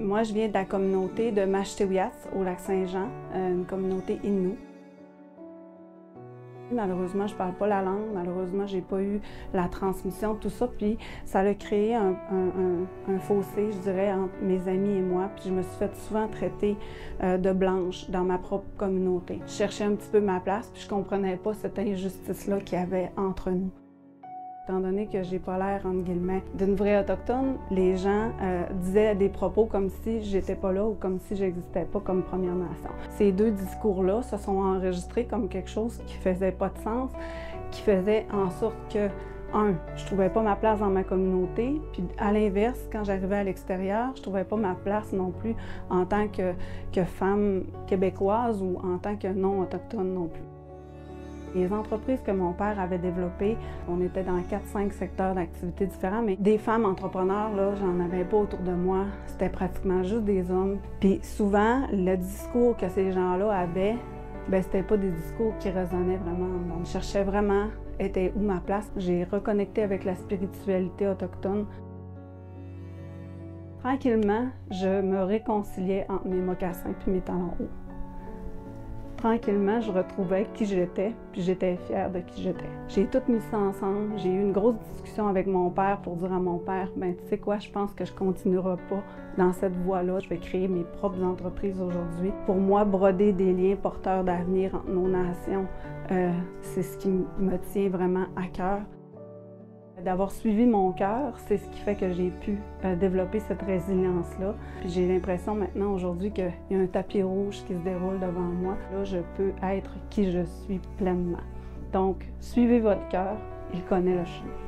Moi, je viens de la communauté de Mashtewiyat au Lac-Saint-Jean, une communauté Innu. Malheureusement, je ne parle pas la langue. Malheureusement, je n'ai pas eu la transmission, tout ça. Puis ça a créé un fossé, je dirais, entre mes amis et moi. Puis je me suis fait souvent traiter de blanche dans ma propre communauté. Je cherchais un petit peu ma place, puis je ne comprenais pas cette injustice-là qu'il y avait entre nous. Étant donné que j'ai pas l'air, entre guillemets, d'une vraie autochtone, les gens disaient des propos comme si j'étais pas là ou comme si j'existais pas comme Première Nation. Ces deux discours-là se sont enregistrés comme quelque chose qui faisait pas de sens, qui faisait en sorte que, je trouvais pas ma place dans ma communauté, puis à l'inverse, quand j'arrivais à l'extérieur, je trouvais pas ma place non plus en tant que femme québécoise ou en tant que non-autochtone non plus. Les entreprises que mon père avait développées, on était dans 4-5 secteurs d'activité différents, mais des femmes entrepreneurs, là, j'en avais pas autour de moi. C'était pratiquement juste des hommes. Puis souvent, le discours que ces gens-là avaient, c'était pas des discours qui résonnaient vraiment. Donc, je cherchais vraiment, était où ma place. J'ai reconnecté avec la spiritualité autochtone. Tranquillement, je me réconciliais entre mes mocassins puis mes talons hauts. Tranquillement, je retrouvais qui j'étais, puis j'étais fière de qui j'étais. J'ai tout mis ça ensemble. J'ai eu une grosse discussion avec mon père pour dire à mon père, tu sais quoi, je pense que je continuerai pas dans cette voie-là. Je vais créer mes propres entreprises aujourd'hui. Pour moi, broder des liens porteurs d'avenir entre nos nations, c'est ce qui me tient vraiment à cœur. D'avoir suivi mon cœur, c'est ce qui fait que j'ai pu développer cette résilience-là. J'ai l'impression maintenant, aujourd'hui, qu'il y a un tapis rouge qui se déroule devant moi. Là, je peux être qui je suis pleinement. Donc, suivez votre cœur, il connaît le chemin.